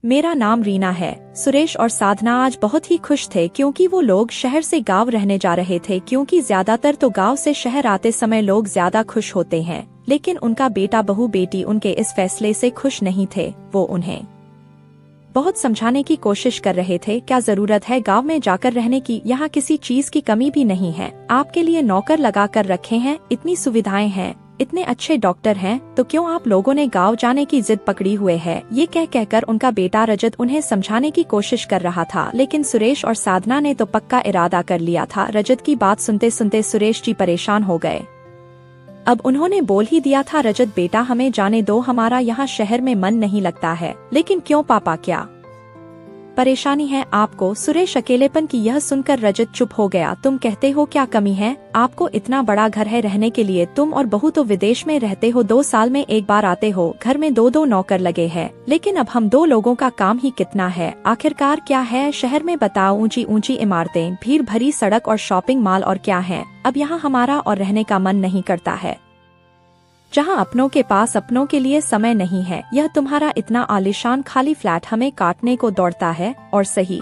मेरा नाम रीना है। सुरेश और साधना आज बहुत ही खुश थे क्योंकि वो लोग शहर से गांव रहने जा रहे थे, क्योंकि ज्यादातर तो गांव से शहर आते समय लोग ज्यादा खुश होते हैं। लेकिन उनका बेटा बहू बेटी उनके इस फैसले से खुश नहीं थे। वो उन्हें बहुत समझाने की कोशिश कर रहे थे, क्या जरूरत है गांव में जाकर रहने की, यहाँ किसी चीज की कमी भी नहीं है, आपके लिए नौकर लगा कर रखे हैं, इतनी सुविधाएं हैं, इतने अच्छे डॉक्टर हैं, तो क्यों आप लोगों ने गांव जाने की जिद पकड़ी हुए है। ये कहकर उनका बेटा रजत उन्हें समझाने की कोशिश कर रहा था, लेकिन सुरेश और साधना ने तो पक्का इरादा कर लिया था। रजत की बात सुनते सुनते सुरेश जी परेशान हो गए। अब उन्होंने बोल ही दिया था, रजत बेटा हमें जाने दो, हमारा यहाँ शहर में मन नहीं लगता है। लेकिन क्यों पापा, क्या परेशानी है आपको? सुरेश अकेलेपन की यह सुनकर रजत चुप हो गया। तुम कहते हो क्या कमी है? आपको इतना बड़ा घर है रहने के लिए, तुम और बहू तो विदेश में रहते हो, 2 साल में एक बार आते हो, घर में 2-2 नौकर लगे हैं। लेकिन अब हम 2 लोगों का काम ही कितना है, आखिरकार क्या है शहर में बताओ, ऊंची ऊंची इमारतें, भीड़ भरी सड़क और शॉपिंग मॉल, और क्या है। अब यहाँ हमारा और रहने का मन नहीं करता है, जहाँ अपनों के पास अपनों के लिए समय नहीं है। यह तुम्हारा इतना आलीशान खाली फ्लैट हमें काटने को दौड़ता है। और सही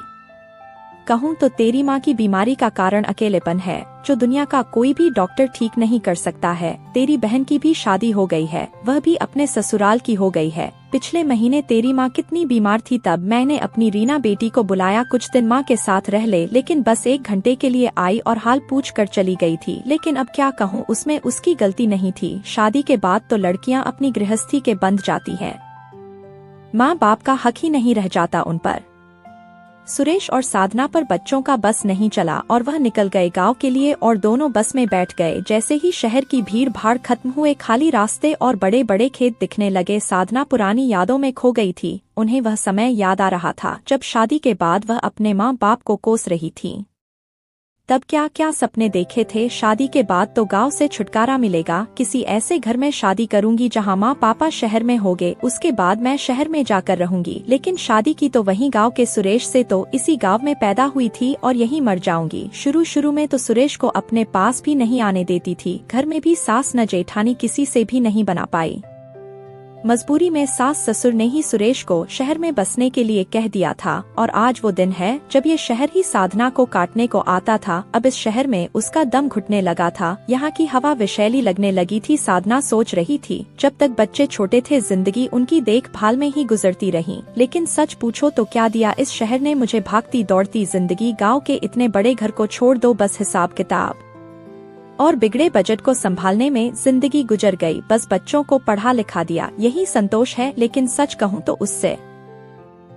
कहूँ तो तेरी माँ की बीमारी का कारण अकेलेपन है, जो दुनिया का कोई भी डॉक्टर ठीक नहीं कर सकता है। तेरी बहन की भी शादी हो गई है, वह भी अपने ससुराल की हो गई है। पिछले महीने तेरी माँ कितनी बीमार थी, तब मैंने अपनी रीना बेटी को बुलाया, कुछ दिन माँ के साथ रह ले, लेकिन बस 1 घंटे के लिए आई और हाल पूछ कर चली गई थी। लेकिन अब क्या कहूँ, उसमें उसकी गलती नहीं थी। शादी के बाद तो लड़कियाँ अपनी गृहस्थी के बंध जाती हैं, माँ बाप का हक ही नहीं रह जाता उन पर। सुरेश और साधना पर बच्चों का बस नहीं चला और वह निकल गए गांव के लिए, और दोनों बस में बैठ गए। जैसे ही शहर की भीड़ भाड़ खत्म हुए, खाली रास्ते और बड़े बड़े खेत दिखने लगे। साधना पुरानी यादों में खो गई थी। उन्हें वह समय याद आ रहा था जब शादी के बाद वह अपने माँ बाप को कोस रही थी। तब क्या क्या सपने देखे थे। शादी के बाद तो गांव से छुटकारा मिलेगा, किसी ऐसे घर में शादी करूंगी जहां माँ पापा शहर में होंगे, उसके बाद मैं शहर में जाकर रहूंगी। लेकिन शादी की तो वहीं गांव के सुरेश से, तो इसी गांव में पैदा हुई थी और यहीं मर जाऊंगी। शुरू में तो सुरेश को अपने पास भी नहीं आने देती थी, घर में भी सास न जेठानी किसी से भी नहीं बना पाई। मजबूरी में सास ससुर ने ही सुरेश को शहर में बसने के लिए कह दिया था। और आज वो दिन है जब ये शहर ही साधना को काटने को आता था। अब इस शहर में उसका दम घुटने लगा था, यहाँ की हवा विषैली लगने लगी थी। साधना सोच रही थी, जब तक बच्चे छोटे थे जिंदगी उनकी देखभाल में ही गुजरती रही, लेकिन सच पूछो तो क्या दिया इस शहर ने मुझे भागती दौड़ती जिंदगी। गाँव के इतने बड़े घर को छोड़ दो, बस हिसाब किताब और बिगड़े बजट को संभालने में जिंदगी गुजर गई। बस बच्चों को पढ़ा लिखा दिया, यही संतोष है। लेकिन सच कहूँ तो उससे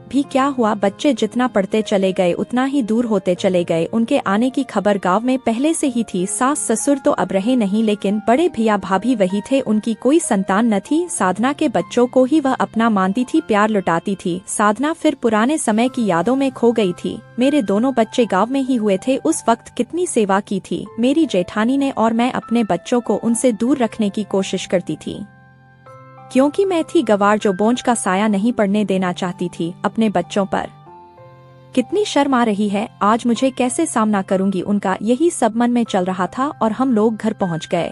भी क्या हुआ, बच्चे जितना पढ़ते चले गए उतना ही दूर होते चले गए। उनके आने की खबर गांव में पहले से ही थी। सास ससुर तो अब रहे नहीं, लेकिन बड़े भैया भाभी वही थे। उनकी कोई संतान न थी। साधना के बच्चों को ही वह अपना मानती थी, प्यार लुटाती थी। साधना फिर पुराने समय की यादों में खो गई थी। मेरे दोनों बच्चे गाँव में ही हुए थे, उस वक्त कितनी सेवा की थी मेरी जेठानी ने, और मैं अपने बच्चों को उनसे दूर रखने की कोशिश करती थी, क्योंकि मैं थी गवार जो बोझ का साया नहीं पड़ने देना चाहती थी अपने बच्चों पर। कितनी शर्म आ रही है, आज मुझे कैसे सामना करूंगी उनका, यही सब मन में चल रहा था। और हम लोग घर पहुंच गए।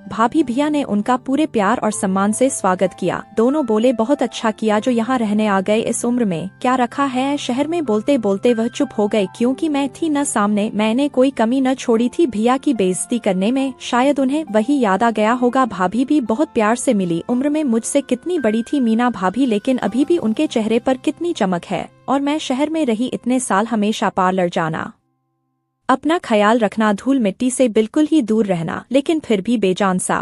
भाभी भैया ने उनका पूरे प्यार और सम्मान से स्वागत किया। दोनों बोले, बहुत अच्छा किया जो यहाँ रहने आ गए, इस उम्र में क्या रखा है शहर में। बोलते बोलते वह चुप हो गए, क्योंकि मैं थी न सामने, मैंने कोई कमी न छोड़ी थी भैया की बेइज्जती करने में। शायद उन्हें वही याद आ गया होगा। भाभी भी बहुत प्यार से मिली, उम्र में मुझसे कितनी बड़ी थी मीना भाभी, लेकिन अभी भी उनके चेहरे पर कितनी चमक है। और मैं शहर में रही इतने साल, हमेशा पार्लर जाना, अपना ख्याल रखना, धूल मिट्टी से बिल्कुल ही दूर रहना, लेकिन फिर भी बेजान सा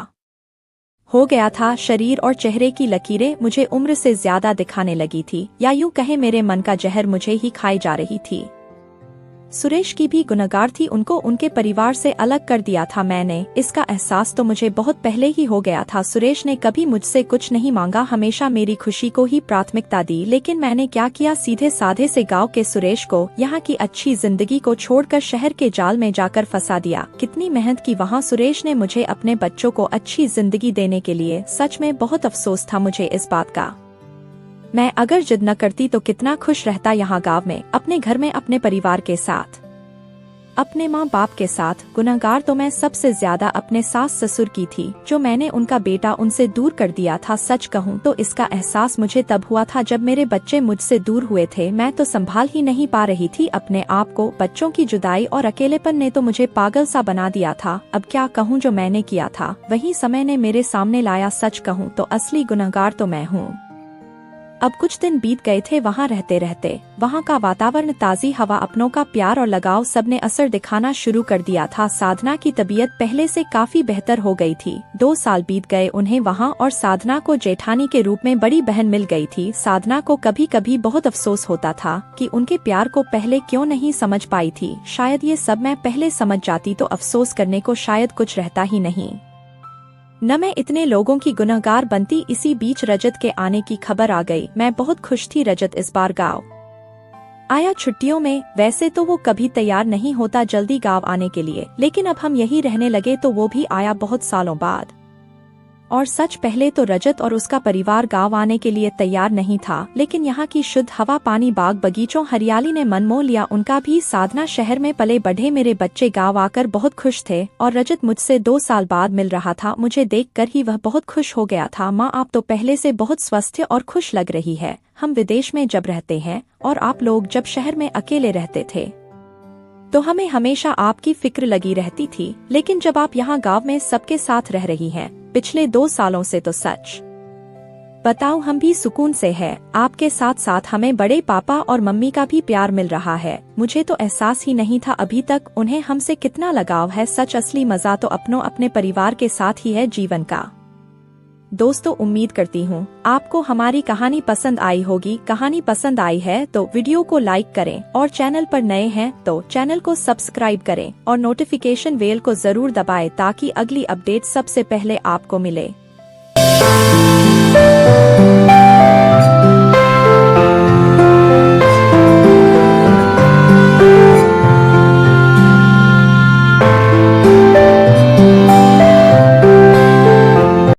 हो गया था। शरीर और चेहरे की लकीरें मुझे उम्र से ज्यादा दिखाने लगी थी, या यूं कहे मेरे मन का जहर मुझे ही खाई जा रही थी। सुरेश की भी गुनहगार थी, उनको उनके परिवार से अलग कर दिया था मैंने। इसका एहसास तो मुझे बहुत पहले ही हो गया था। सुरेश ने कभी मुझसे कुछ नहीं मांगा, हमेशा मेरी खुशी को ही प्राथमिकता दी। लेकिन मैंने क्या किया, सीधे साधे से गांव के सुरेश को यहाँ की अच्छी जिंदगी को छोड़कर शहर के जाल में जाकर फंसा दिया। कितनी मेहनत की वहाँ सुरेश ने मुझे अपने बच्चों को अच्छी जिंदगी देने के लिए। सच में बहुत अफसोस था मुझे इस बात का। मैं अगर जिद न करती तो कितना खुश रहता यहाँ गांव में, अपने घर में अपने परिवार के साथ। अपने माँ बाप के साथ। गुनहगार तो मैं सबसे ज्यादा अपने सास ससुर की थी, जो मैंने उनका बेटा उनसे दूर कर दिया था। सच कहूँ तो इसका एहसास मुझे तब हुआ था जब मेरे बच्चे मुझसे दूर हुए थे। मैं तो संभाल ही नहीं पा रही थी अपने आप को। बच्चों की जुदाई और अकेलेपन ने तो मुझे पागल सा बना दिया था। अब क्या कहूँ, जो मैंने किया था वही समय ने मेरे सामने लाया। सच कहूँ तो असली गुनहगार तो मैं हूँ। अब कुछ दिन बीत गए थे वहाँ रहते रहते। वहाँ का वातावरण, ताज़ी हवा, अपनों का प्यार और लगाव सब ने असर दिखाना शुरू कर दिया था। साधना की तबीयत पहले से काफी बेहतर हो गई थी। 2 साल बीत गए उन्हें वहाँ, और साधना को जेठानी के रूप में बड़ी बहन मिल गई थी। साधना को कभी कभी बहुत अफसोस होता था कि उनके प्यार को पहले क्यों नहीं समझ पाई थी। शायद ये सब मैं पहले समझ जाती तो अफसोस करने को शायद कुछ रहता ही नहीं, न मैं इतने लोगों की गुनहगार बनती। इसी बीच रजत के आने की खबर आ गई। मैं बहुत खुश थी। रजत इस बार गाँव आया छुट्टियों में। वैसे तो वो कभी तैयार नहीं होता जल्दी गाँव आने के लिए, लेकिन अब हम यही रहने लगे तो वो भी आया बहुत सालों बाद। और सच पहले तो रजत और उसका परिवार गांव आने के लिए तैयार नहीं था, लेकिन यहाँ की शुद्ध हवा, पानी, बाग बगीचों, हरियाली ने मन मोह लिया उनका भी। साधना शहर में पले बढ़े मेरे बच्चे गांव आकर बहुत खुश थे, और रजत मुझसे 2 साल बाद मिल रहा था। मुझे देखकर ही वह बहुत खुश हो गया था। माँ, आप तो पहले से बहुत स्वस्थ और खुश लग रही है। हम विदेश में जब रहते हैं और आप लोग जब शहर में अकेले रहते थे तो हमें हमेशा आपकी फिक्र लगी रहती थी, लेकिन जब आप यहाँ गांव में सबके साथ रह रही हैं पिछले 2 सालों से, तो सच बताओ हम भी सुकून से हैं। आपके साथ साथ हमें बड़े पापा और मम्मी का भी प्यार मिल रहा है। मुझे तो एहसास ही नहीं था अभी तक उन्हें हमसे कितना लगाव है। सच असली मजा तो अपने परिवार के साथ ही है जीवन का। दोस्तों, उम्मीद करती हूँ आपको हमारी कहानी पसंद आई होगी। कहानी पसंद आई है तो वीडियो को लाइक करें, और चैनल पर नए हैं तो चैनल को सब्सक्राइब करें और नोटिफिकेशन बेल को जरूर दबाएं ताकि अगली अपडेट सबसे पहले आपको मिले।